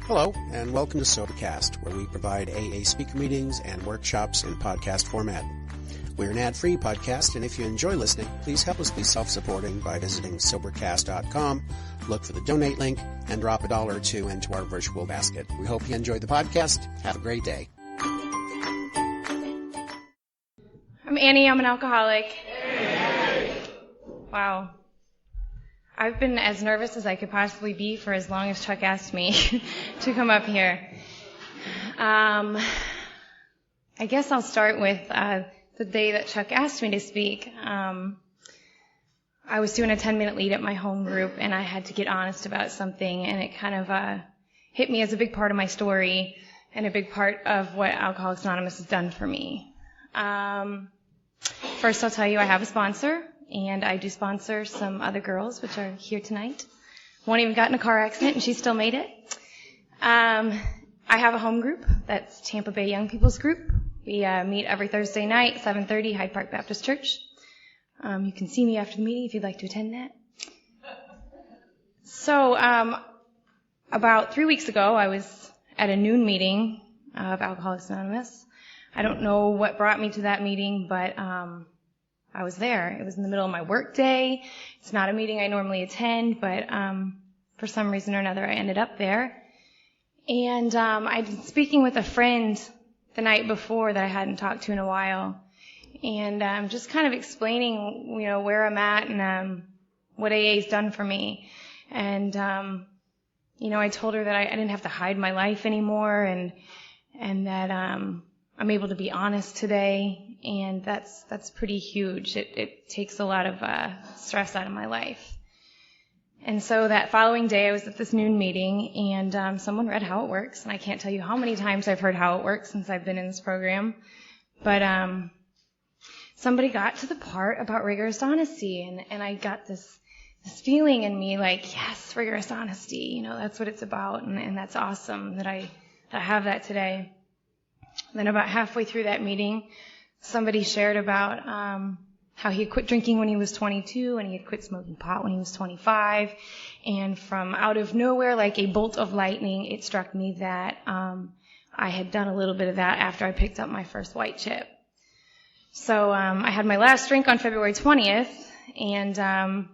Hello, and welcome to Sobercast, where we provide AA speaker meetings and workshops in podcast format. We're an ad-free podcast, and if you enjoy listening, please help us be self-supporting by visiting Sobercast.com, look for the donate link, and drop $1 or $2 into our virtual basket. We hope you enjoy the podcast. Have a great day. I'm Annie. I'm an alcoholic. Wow. I've been as nervous as I could possibly be for as long as Chuck asked me to come up here. I guess I'll start with the day that Chuck asked me to speak. I was doing a 10-minute lead at my home group, and I had to get honest about something, and it kind of hit me as a big part of my story and a big part of what Alcoholics Anonymous has done for me. First, I'll tell you I have a sponsor. And I do sponsor some other girls, which are here tonight. One even got in a car accident, and she still made it. I have a home group. That's Tampa Bay Young People's Group. We meet every Thursday night, 7:30, Hyde Park Baptist Church. You can see me after the meeting if you'd like to attend that. So about 3 weeks ago, I was at a noon meeting of Alcoholics Anonymous. I don't know what brought me to that meeting, but I was there. It was in the middle of my work day. It's not a meeting I normally attend, but for some reason or another, I ended up there. And I'd been speaking with a friend the night before that I hadn't talked to in a while, and just kind of explaining, where I'm at and what AA's done for me. And I told her that I didn't have to hide my life anymore, and that I'm able to be honest today. And that's pretty huge. It takes a lot of stress out of my life. And so that following day, I was at this noon meeting, and someone read How It Works. And I can't tell you how many times I've heard How It Works since I've been in this program. But somebody got to the part about rigorous honesty, and I got this feeling in me like, yes, rigorous honesty. That's what it's about, and that's awesome that I have that today. Then about halfway through that meeting, somebody shared about how he had quit drinking when he was 22, and he had quit smoking pot when he was 25. And from out of nowhere, like a bolt of lightning, it struck me that I had done a little bit of that after I picked up my first white chip. So I had my last drink on February 20th, and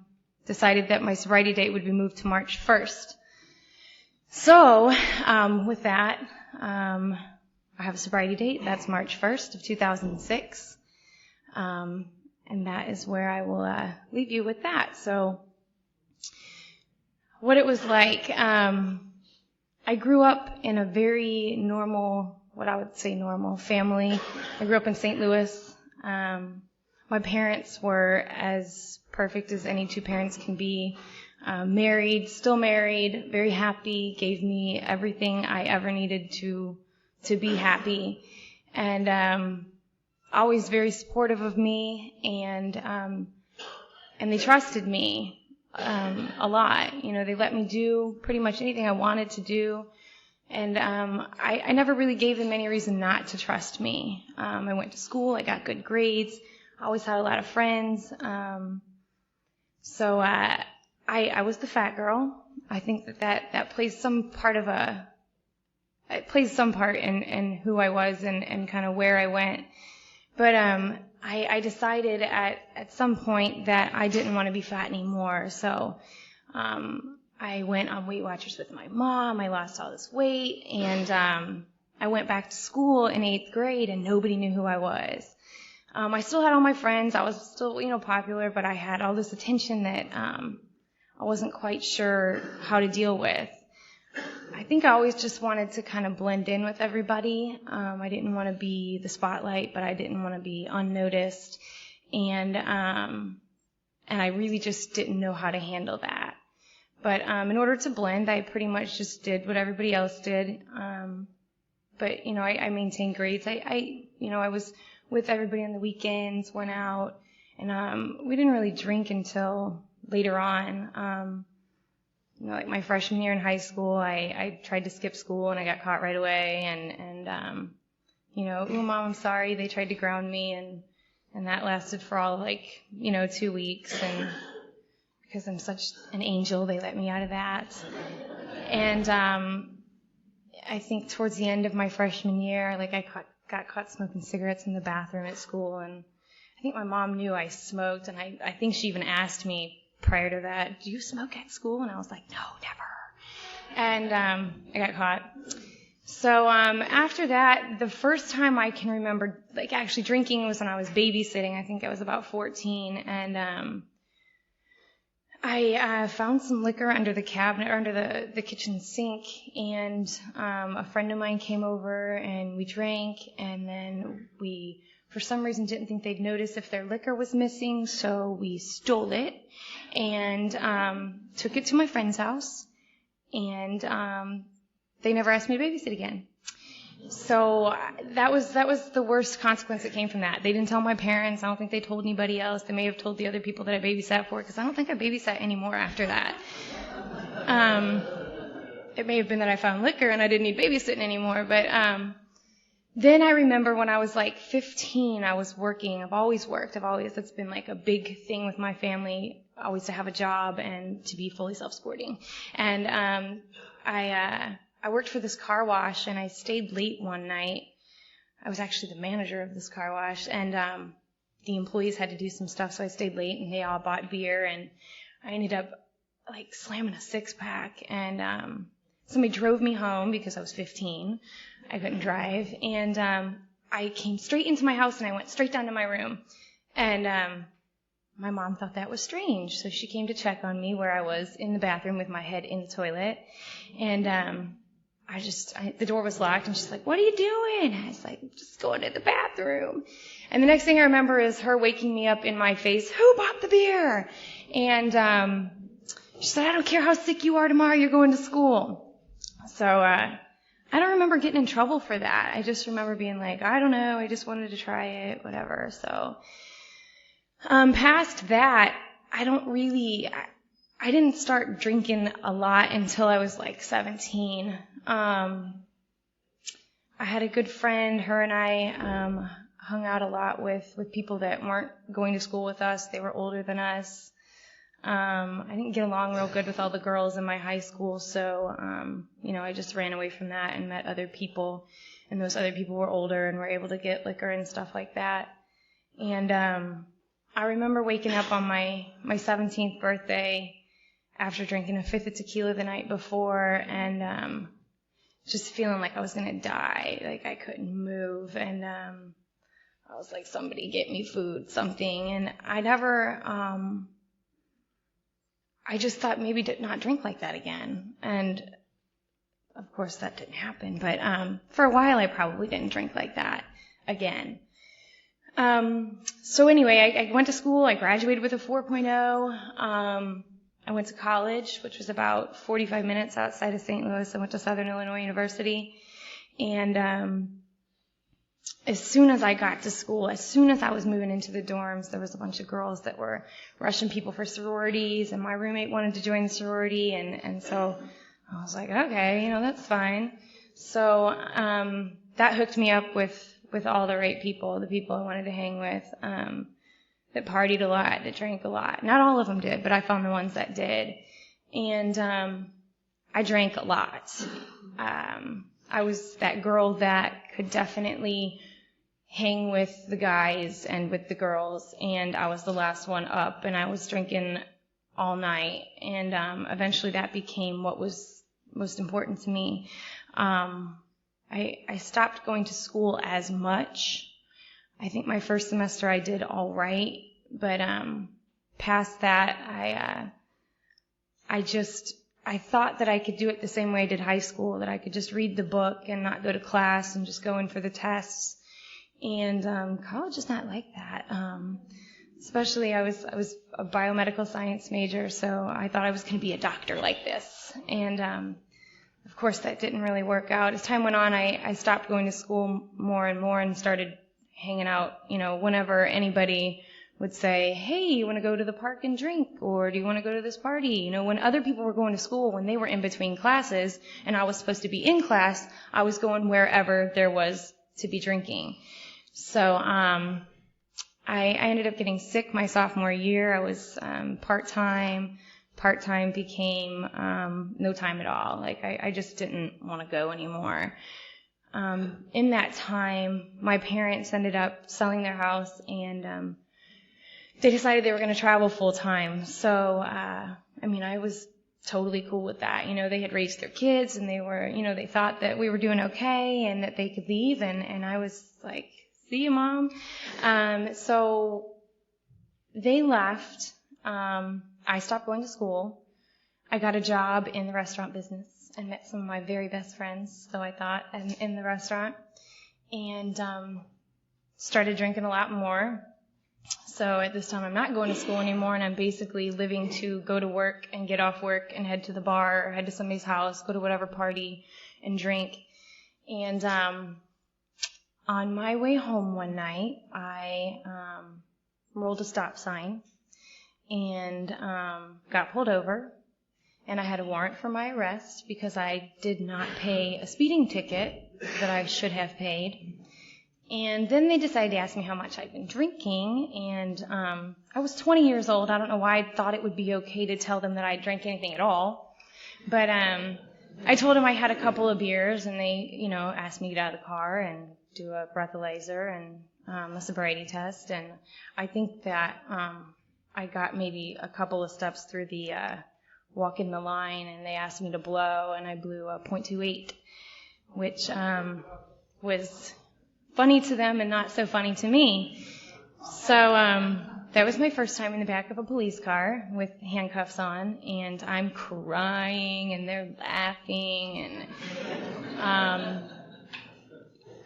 decided that my sobriety date would be moved to March 1st. So with that, I have a sobriety date. That's March 1st of 2006. And that is where I will leave you with that. So what it was like, I grew up in a very normal, what I would say normal family. I grew up in St. Louis. My parents were as perfect as any two parents can be. Married, still married, very happy, gave me everything I ever needed to be happy, and always very supportive of me, and they trusted me a lot. They let me do pretty much anything I wanted to do, and I never really gave them any reason not to trust me. I went to school, I got good grades, I always had a lot of friends, so I was the fat girl. I think that plays some part in who I was and kind of where I went. But I decided at some point that I didn't want to be fat anymore. So I went on Weight Watchers with my mom. I lost all this weight, and I went back to school in 8th grade, and nobody knew who I was. I still had all my friends. I was still, popular, but I had all this attention that I wasn't quite sure how to deal with. I think I always just wanted to kind of blend in with everybody. I didn't want to be the spotlight, but I didn't want to be unnoticed. And I really just didn't know how to handle that. But in order to blend, I pretty much just did what everybody else did. But I maintained grades. I was with everybody on the weekends, went out, and we didn't really drink until later on. Like my freshman year in high school, I tried to skip school, and I got caught right away, and ooh, Mom, I'm sorry, they tried to ground me, and that lasted for all 2 weeks, and because I'm such an angel, they let me out of that. And I think towards the end of my freshman year, like I got caught smoking cigarettes in the bathroom at school, and I think my mom knew I smoked, and I think she even asked me prior to that, do you smoke at school? And I was like, no, never. And I got caught. So after that, the first time I can remember, like, actually drinking was when I was babysitting. I think I was about 14, and I found some liquor under the cabinet, or under the kitchen sink, and a friend of mine came over, and we drank, and then we, for some reason, didn't think they'd notice if their liquor was missing, so we stole it and took it to my friend's house, and they never asked me to babysit again. So that was the worst consequence that came from that. They didn't tell my parents. I don't think they told anybody else. They may have told the other people that I babysat for, because I don't think I babysat anymore after that. It may have been that I found liquor and I didn't need babysitting anymore, but then I remember when I was like 15, I was working. I've always worked. It's been like a big thing with my family, always to have a job and to be fully self-supporting. And I worked for this car wash, and I stayed late one night. I was actually the manager of this car wash, and the employees had to do some stuff, so I stayed late, and they all bought beer, and I ended up like slamming a 6-pack, and somebody drove me home because I was 15. I couldn't drive, and I came straight into my house, and I went straight down to my room, and my mom thought that was strange, so she came to check on me where I was in the bathroom with my head in the toilet, and the door was locked, and she's like, what are you doing? I was like, just going to the bathroom. And the next thing I remember is her waking me up in my face, who bought the beer? And she said, I don't care how sick you are tomorrow, you're going to school. So I don't remember getting in trouble for that. I just remember being like, I don't know, I just wanted to try it, whatever. So past that, I didn't start drinking a lot until I was like 17. I had a good friend. Her and I hung out a lot with people that weren't going to school with us. They were older than us. I didn't get along real good with all the girls in my high school, so I just ran away from that and met other people, and those other people were older and were able to get liquor and stuff like that. And I remember waking up on my 17th birthday after drinking a 5th of tequila the night before, and just feeling like I was going to die, like I couldn't move, and I was like, somebody get me food, something, and I just thought maybe to not drink like that again, and of course that didn't happen, but for a while I probably didn't drink like that again. So anyway, I went to school, I graduated with a 4.0, I went to college, which was about 45 minutes outside of St. Louis. I went to Southern Illinois University, and as soon as I got to school, as soon as I was moving into the dorms, there was a bunch of girls that were rushing people for sororities, and my roommate wanted to join the sorority, and so I was like, okay, that's fine. So that hooked me up with all the right people, the people I wanted to hang with, that partied a lot, that drank a lot. Not all of them did, but I found the ones that did. And I drank a lot. I was that girl that could definitely hang with the guys and with the girls, and I was the last one up, and I was drinking all night, and eventually that became what was most important to me. I stopped going to school as much. I think my first semester I did all right, but past that I thought that I could do it the same way I did high school, that I could just read the book and not go to class and just go in for the tests. And college is not like that. Especially I was a biomedical science major, so I thought I was going to be a doctor like this. And of course that didn't really work out. As time went on, I stopped going to school more and more and started hanging out, whenever anybody would say, hey, you want to go to the park and drink, or do you want to go to this party? When other people were going to school, when they were in between classes and I was supposed to be in class, I was going wherever there was to be drinking. So I ended up getting sick my sophomore year. I was part-time, part-time became no time at all. Like, I just didn't want to go anymore. In that time, my parents ended up selling their house, and they decided they were going to travel full-time. So, I was totally cool with that. They had raised their kids, and they were, they thought that we were doing okay and that they could leave, and I was like, see you, Mom. So they left. I stopped going to school. I got a job in the restaurant business and met some of my very best friends, so I thought, in the restaurant, and started drinking a lot more. So at this time, I'm not going to school anymore, and I'm basically living to go to work and get off work and head to the bar or head to somebody's house, go to whatever party and drink. And on my way home one night, I rolled a stop sign and got pulled over. And I had a warrant for my arrest because I did not pay a speeding ticket that I should have paid. And then they decided to ask me how much I'd been drinking, and I was 20 years old. I don't know why I thought it would be okay to tell them that I drank anything at all. But I told them I had a couple of beers, and they, asked me to get out of the car and do a breathalyzer and a sobriety test. And I think that I got maybe a couple of steps through the walk in the line, and they asked me to blow, and I blew a .28, which was funny to them and not so funny to me. So that was my first time in the back of a police car with handcuffs on, and I'm crying, and they're laughing, and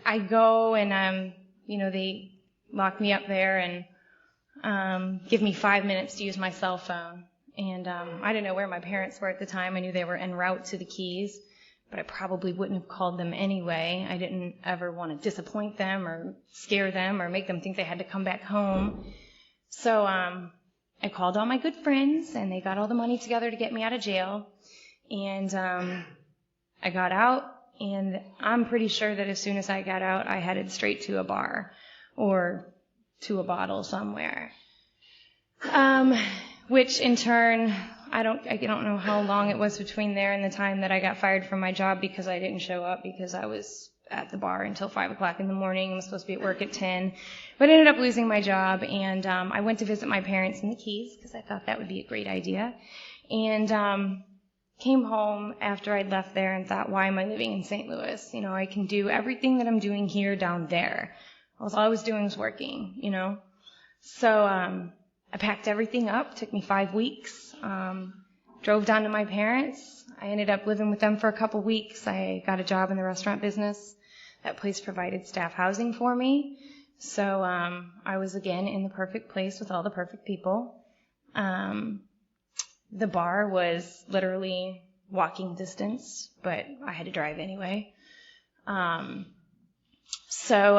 I go, and they lock me up there and give me 5 minutes to use my cell phone. And I didn't know where my parents were at the time. I knew they were en route to the Keys, but I probably wouldn't have called them anyway. I didn't ever want to disappoint them or scare them or make them think they had to come back home. So I called all my good friends, and they got all the money together to get me out of jail. And I got out, and I'm pretty sure that as soon as I got out, I headed straight to a bar or to a bottle somewhere. Which in turn, I don't know how long it was between there and the time that I got fired from my job because I didn't show up because I was at the bar until 5 o'clock in the morning. I was supposed to be at work at 10. But I ended up losing my job, and I went to visit my parents in the Keys because I thought that would be a great idea. And came home after I'd left there and thought, why am I living in St. Louis? I can do everything that I'm doing here down there. All I was doing was working, So I packed everything up. Took me 5 weeks. Drove down to my parents. I ended up living with them for a couple weeks. I got a job in the restaurant business. That place provided staff housing for me. So I was again in the perfect place with all the perfect people. The bar was literally walking distance, but I had to drive anyway. So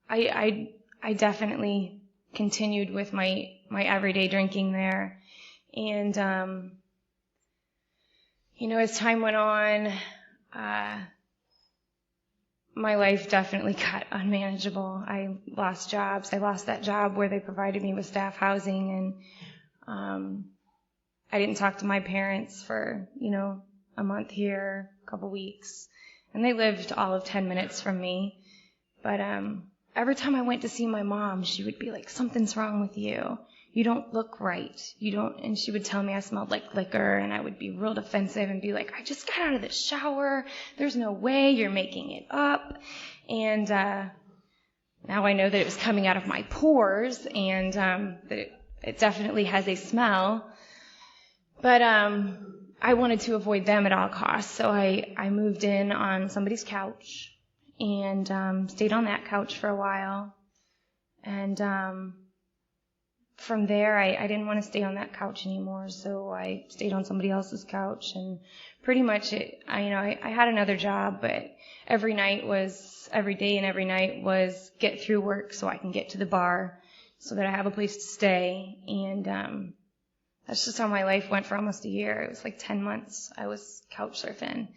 I definitely continued with my everyday drinking there. And, as time went on, my life definitely got unmanageable. I lost jobs. I lost that job where they provided me with staff housing, and I didn't talk to my parents for, a month here, a couple weeks. And they lived all of 10 minutes from me. But every time I went to see my mom, she would be like, something's wrong with you. You don't look right. And she would tell me I smelled like liquor, and I would be real defensive and be like, I just got out of the shower. There's no way you're making it up. And now I know that it was coming out of my pores, and that it definitely has a smell. But I wanted to avoid them at all costs, so I moved in on somebody's couch and stayed on that couch for a while. And from there, I didn't want to stay on that couch anymore, so I stayed on somebody else's couch. And pretty much I had another job, but every day and every night was get through work so I can get to the bar so that I have a place to stay. And that's just how my life went for almost a year. It was like 10 months I was couch surfing.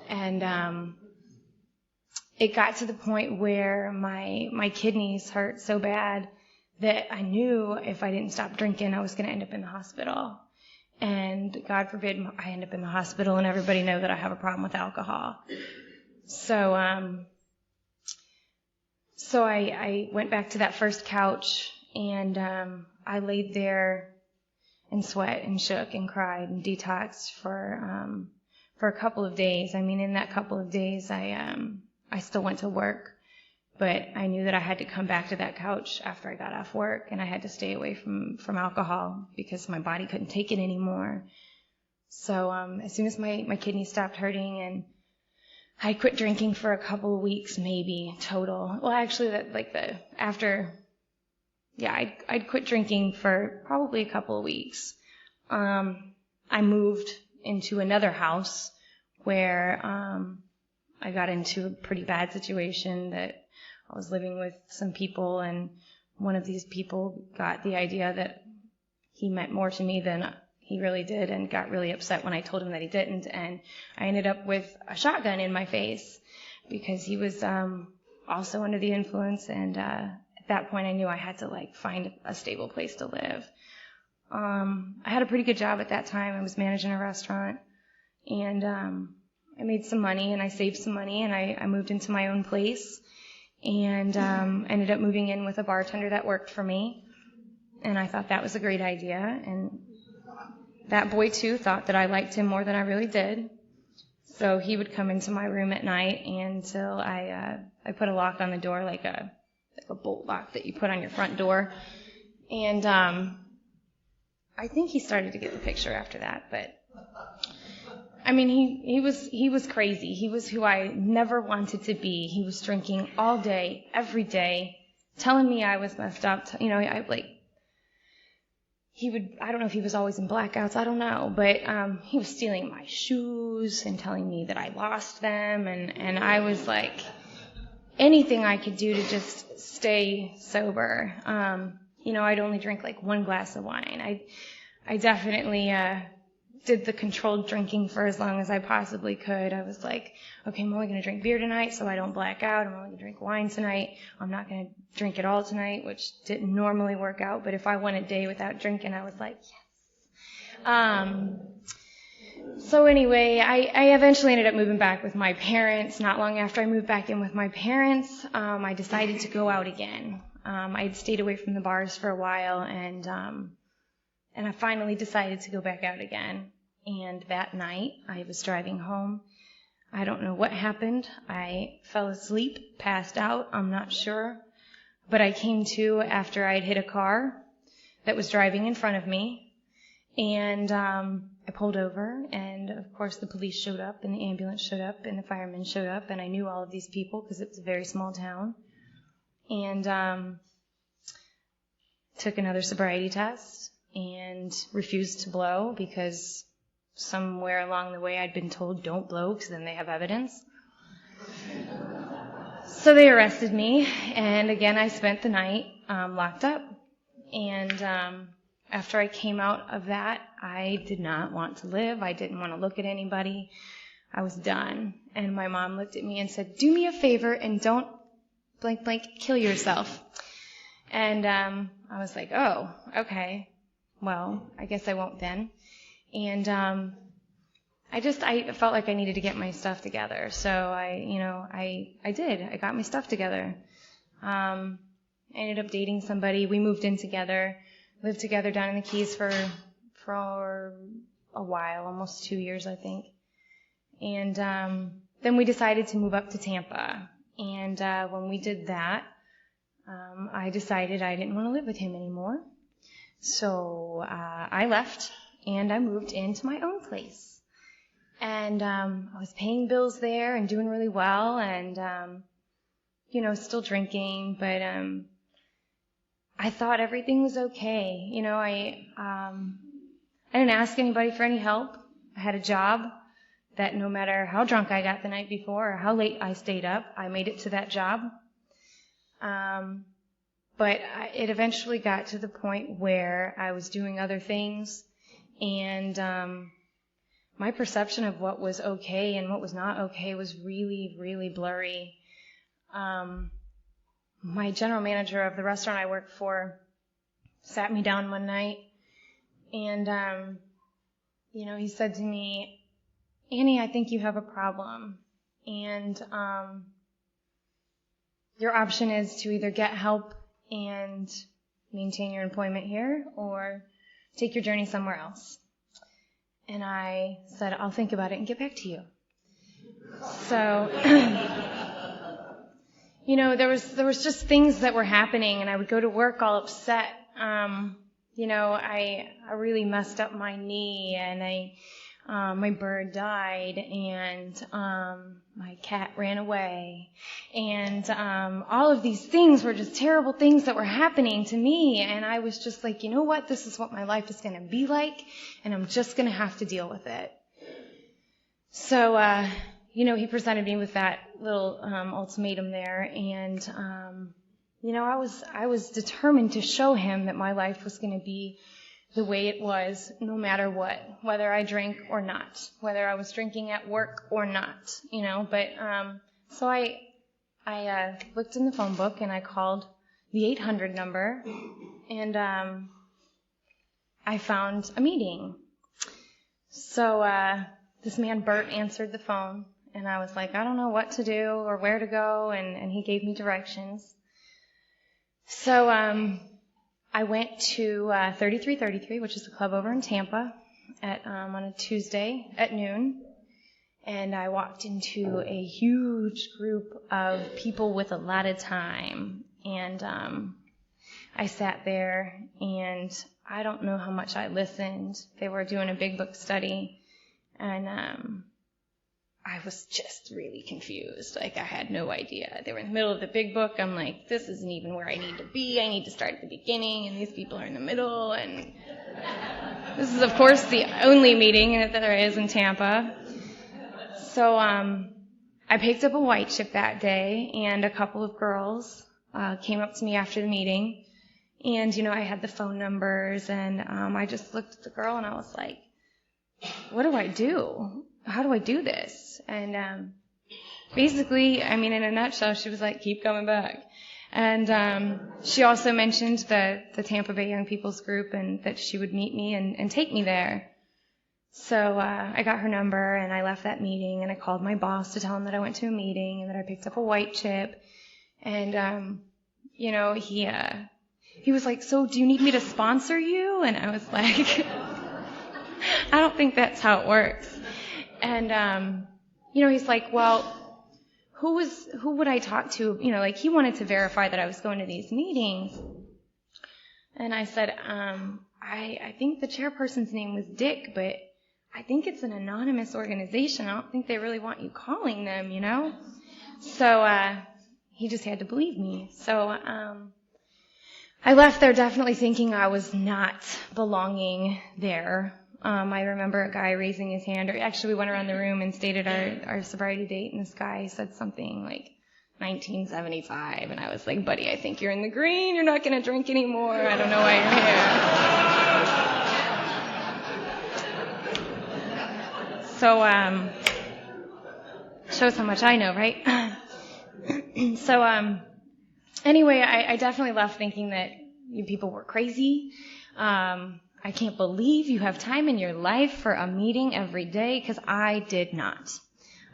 And it got to the point where my kidneys hurt so bad that I knew if I didn't stop drinking, I was going to end up in the hospital. and God forbid I end up in the hospital and everybody know that I have a problem with alcohol. So I went back to that first couch, and I laid there and sweat and shook and cried and detoxed for a couple of days. I mean, in that couple of days, I still went to work, but I knew that I had to come back to that couch after I got off work, and I had to stay away from alcohol because my body couldn't take it anymore. So as soon as my kidneys stopped hurting, and I quit drinking for a couple of weeks, maybe total. Well, actually, I'd quit drinking for probably a couple of weeks. I moved into another house where I got into a pretty bad situation that I was living with some people, and one of these people got the idea that he meant more to me than he really did, and got really upset when I told him that he didn't, and I ended up with a shotgun in my face because he was also under the influence, and at that point I knew I had to find a stable place to live. I had a pretty good job at that time. I was managing a restaurant, and I made some money, and I saved some money, and I moved into my own place, and ended up moving in with a bartender that worked for me, and I thought that was a great idea, and that boy too thought that I liked him more than I really did. So he would come into my room at night until I put a lock on the door, like a bolt lock that you put on your front door. And I think he started to get the picture after that. But I mean, he was crazy. He was who I never wanted to be. He was drinking all day, every day, telling me I was messed up. I don't know if he was always in blackouts, I don't know, but he was stealing my shoes and telling me that I lost them, and I was like, anything I could do to just stay sober. I'd only drink one glass of wine. I definitely did the controlled drinking for as long as I possibly could. I was like, okay, I'm only going to drink beer tonight so I don't black out. I'm only going to drink wine tonight. I'm not going to drink it all tonight, which didn't normally work out. But if I went a day without drinking, I was like, yes. So anyway, I eventually ended up moving back with my parents. Not long after I moved back in with my parents, I decided to go out again. I had stayed away from the bars for a while, and I finally decided to go back out again. And that night, I was driving home. I don't know what happened. I fell asleep, passed out, I'm not sure. But I came to after I'd hit a car that was driving in front of me. And I pulled over, and of course the police showed up, and the ambulance showed up, and the firemen showed up, and I knew all of these people because it was a very small town. And took another sobriety test and refused to blow because somewhere along the way I'd been told don't blow because then they have evidence. So they arrested me, and again I spent the night locked up. And after I came out of that, I did not want to live. I didn't want to look at anybody. I was done. And my mom looked at me and said, do me a favor and don't blank blank kill yourself. And I was like, oh, okay. Well, I guess I won't then. And I felt like I needed to get my stuff together. So I did. I got my stuff together. I ended up dating somebody. We moved in together, lived together down in the Keys for a while, almost 2 years, I think. And then we decided to move up to Tampa. And when we did that, I decided I didn't want to live with him anymore. So I left, and I moved into my own place. And I was paying bills there and doing really well, and still drinking, but I thought everything was okay. I didn't ask anybody for any help. I had a job that no matter how drunk I got the night before or how late I stayed up, I made it to that job. But it eventually got to the point where I was doing other things, and my perception of what was okay and what was not okay was really, really blurry. My general manager of the restaurant I worked for sat me down one night, and he said to me, Annie, I think you have a problem. And your option is to either get help and maintain your employment here or take your journey somewhere else. And I said, I'll think about it and get back to you. So, there was just things that were happening, and I would go to work all upset. I really messed up my knee, and my bird died, and my cat ran away, and all of these things were just terrible things that were happening to me, and I was just like, you know what, this is what my life is going to be like, and I'm just going to have to deal with it. So, he presented me with that little ultimatum there, and I was determined to show him that my life was going to be the way it was, no matter what, whether I drank or not, whether I was drinking at work or not, But so I looked in the phone book and I called the 800 number, and I found a meeting. So this man Bert answered the phone, and I was like, I don't know what to do or where to go, and he gave me directions. So I went to 3333, which is a club over in Tampa, on a Tuesday at noon, and I walked into a huge group of people with a lot of time, and I sat there, and I don't know how much I listened. They were doing a big book study, and I was just really confused. Like, I had no idea. They were in the middle of the big book. I'm like, this isn't even where I need to be. I need to start at the beginning, and these people are in the middle. And this is, of course, the only meeting that there is in Tampa. So I picked up a white chip that day, and a couple of girls came up to me after the meeting. And, I had the phone numbers, and I just looked at the girl, and I was like, what do I do? How do I do this? And basically, in a nutshell, she was like, keep coming back. And she also mentioned the Tampa Bay Young People's Group, and that she would meet me and take me there. So I got her number, and I left that meeting, and I called my boss to tell him that I went to a meeting and that I picked up a white chip. And, he was like, so do you need me to sponsor you? And I was like, I don't think that's how it works. And, he's like, well, who would I talk to? He wanted to verify that I was going to these meetings. And I said, I think the chairperson's name was Dick, but I think it's an anonymous organization. I don't think they really want you calling them, So, he just had to believe me. So, I left there definitely thinking I was not belonging there. I remember a guy raising his hand, or actually we went around the room and stated our sobriety date, and this guy said something like 1975, and I was like, buddy, I think you're in the green, you're not going to drink anymore, I don't know why you're here. So, shows how much I know, right? So, anyway, I definitely left thinking that you people were crazy. I can't believe you have time in your life for a meeting every day, because I did not.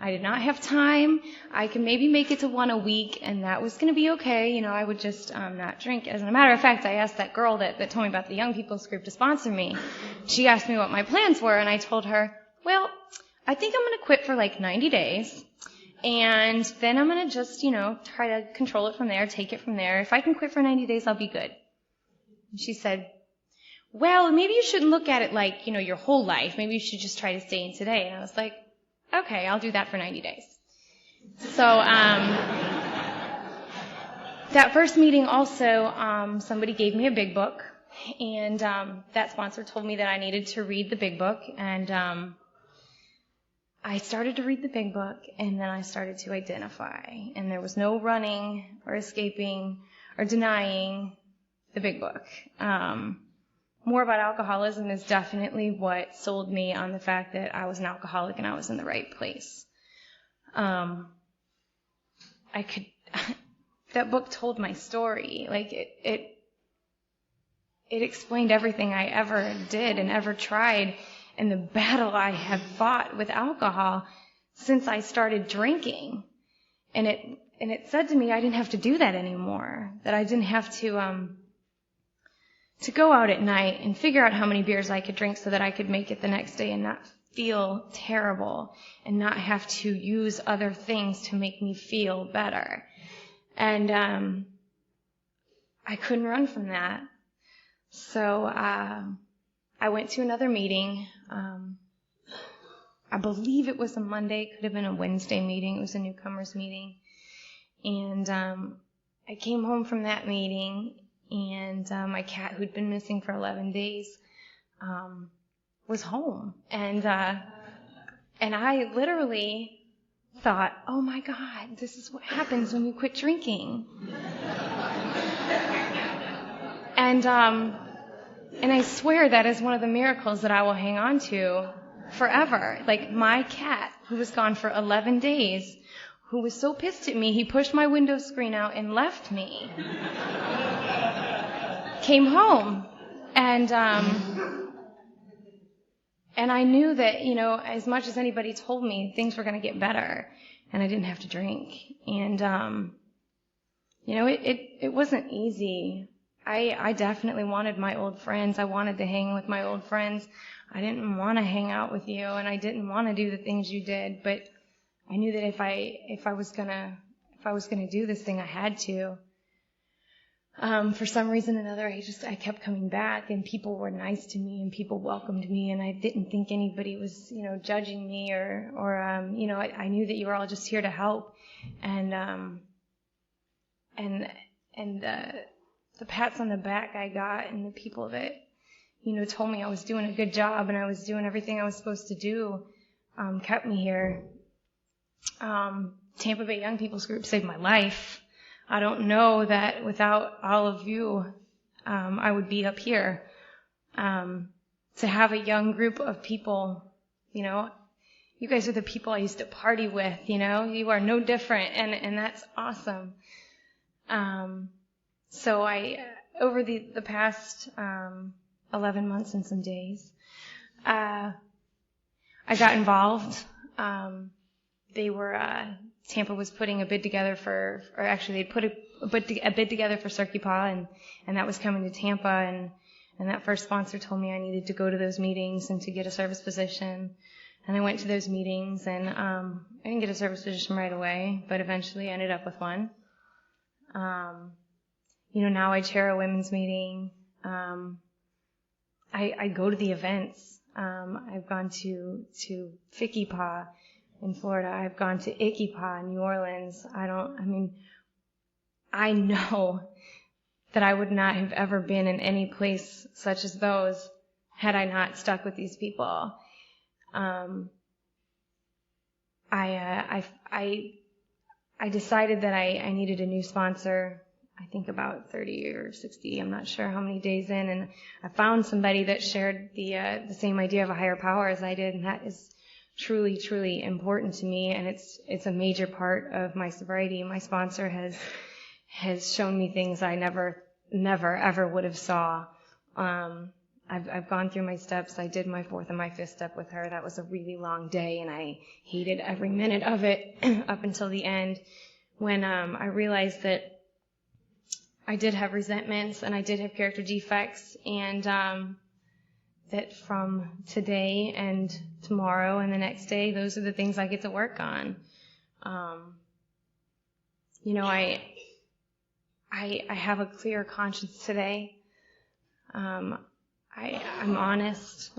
I did not have time. I could maybe make it to one a week, and that was going to be okay. I would just not drink. As a matter of fact, I asked that girl that told me about the Young People's Group to sponsor me. She asked me what my plans were, and I told her, well, I think I'm going to quit for like 90 days, and then I'm going to just, try to control it from there, take it from there. If I can quit for 90 days, I'll be good. And she said, well, maybe you shouldn't look at it like, your whole life. Maybe you should just try to stay in today. And I was like, okay, I'll do that for 90 days. So, that first meeting also, somebody gave me a big book, and that sponsor told me that I needed to read the big book, and I started to read the big book, and then I started to identify, and there was no running or escaping or denying the big book. More About Alcoholism is definitely what sold me on the fact that I was an alcoholic and I was in the right place. That book told my story. Like, it explained everything I ever did and ever tried, and the battle I have fought with alcohol since I started drinking. And it said to me I didn't have to do that anymore, that I didn't have to go out at night and figure out how many beers I could drink so that I could make it the next day and not feel terrible and not have to use other things to make me feel better. And I couldn't run from that. So I went to another meeting. I believe it was a Monday, could have been a Wednesday meeting. It was a newcomers meeting. And I came home from that meeting, and my cat, who'd been missing for 11 days, was home. And I literally thought, oh my God, this is what happens when you quit drinking. And I swear that is one of the miracles that I will hang on to forever. Like my cat, who was gone for 11 days, who was so pissed at me, he pushed my window screen out and left me. Came home. And I knew that, as much as anybody told me, things were going to get better, and I didn't have to drink. And, it wasn't easy. I definitely wanted my old friends. I wanted to hang with my old friends. I didn't want to hang out with you, and I didn't want to do the things you did, but I knew that if I was gonna do this thing, I had to. For some reason or another, I kept coming back, and people were nice to me, and people welcomed me, and I didn't think anybody was, judging me or I knew that you were all just here to help, and the pats on the back I got, and the people that, told me I was doing a good job and I was doing everything I was supposed to do, kept me here. Tampa Bay Young People's Group saved my life. I don't know that without all of you, I would be up here. To have a young group of people, you guys are the people I used to party with, you are no different, and that's awesome. So over the past 11 months and some days, I got involved. Tampa was putting a bid together they'd put a bid together for Circuit Paw, and that was coming to Tampa, and that first sponsor told me I needed to go to those meetings and to get a service position. And I went to those meetings, and I didn't get a service position right away, but eventually I ended up with one. Now I chair a women's meeting. I go to the events. I've gone to Ficky Paw in Florida. I've gone to Icky Paw in New Orleans. I know that I would not have ever been in any place such as those had I not stuck with these people. I decided that I needed a new sponsor, I think about 30 or 60, I'm not sure how many days in, and I found somebody that shared the same idea of a higher power as I did, and that is truly, truly important to me, and it's a major part of my sobriety. My sponsor has shown me things I never, ever would have saw. I've gone through my steps. I did my 4th and my 5th step with her. That was a really long day, and I hated every minute of it up until the end, when I realized that I did have resentments and I did have character defects, and that from today and tomorrow and the next day, those are the things I get to work on. I have a clear conscience today. I'm honest,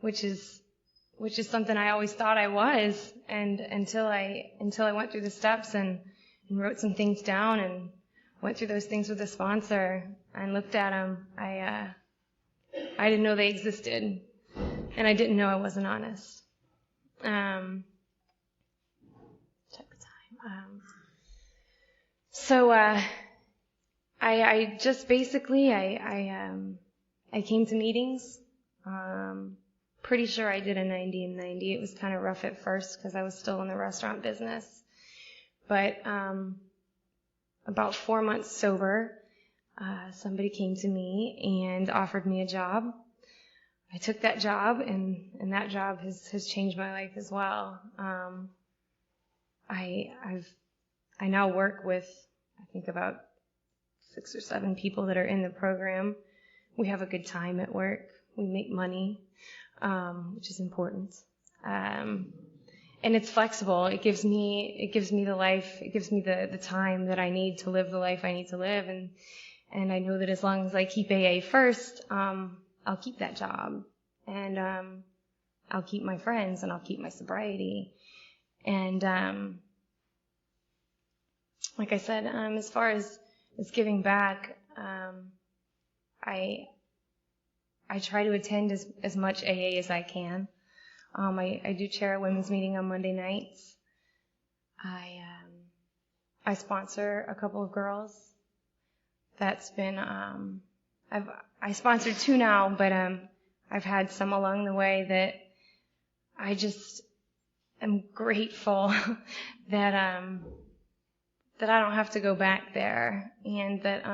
which is something I always thought I was, and until I went through the steps and wrote some things down and went through those things with a sponsor and looked at them, I didn't know they existed, and I didn't know I wasn't honest. Check the time. So I just basically I came to meetings. Pretty sure I did a 90 and 90. It was kind of rough at first because I was still in the restaurant business, but about 4 months sober, somebody came to me and offered me a job. took that job, and that job has changed my life as well. I now work with, I think, about 6 or 7 people that are in the program. We have a good time at work. We make money, which is important. And it's flexible. It gives me the life. It gives me the time that I need to live the life I need to live. And I know that as long as I keep AA first, I'll keep that job, and I'll keep my friends, and I'll keep my sobriety. And like I said, as far as giving back, I try to attend as much AA as I can. I do chair a women's meeting on Monday nights. I sponsor a couple of girls. That's been I sponsored 2 now, but I've had some along the way that I just am grateful that I don't have to go back there, and that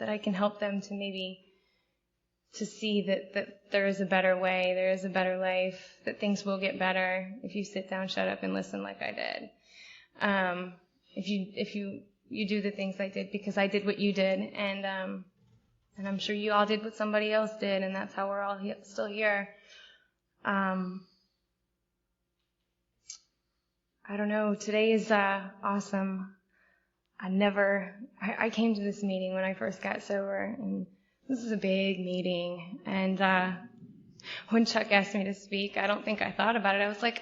I can help them to see that there is a better way, there is a better life, that things will get better if you sit down, shut up, and listen like I did. If you do the things I did, because I did what you did, and I'm sure you all did what somebody else did, and that's how we're all still here. I don't know, today is awesome. I came to this meeting when I first got sober, and this is a big meeting, and when Chuck asked me to speak, I don't think I thought about it. I was like,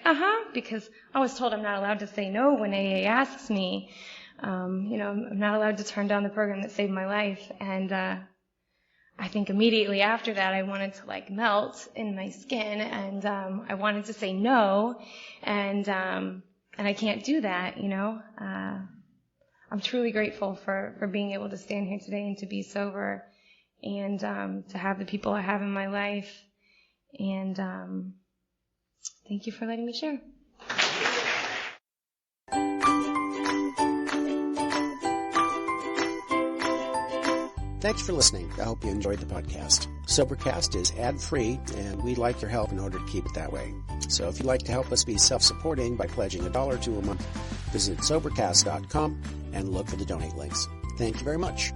because I was told I'm not allowed to say no when AA asks me. I'm not allowed to turn down the program that saved my life, and I think immediately after that I wanted to melt in my skin, and I wanted to say no, and I can't do that, I'm truly grateful for being able to stand here today and to be sober, and to have the people I have in my life, and thank you for letting me share. Thanks for listening. I hope you enjoyed the podcast. Sobercast is ad-free, and we'd like your help in order to keep it that way. So if you'd like to help us be self-supporting by pledging $1 or $2 a month, visit Sobercast.com and look for the donate links. Thank you very much.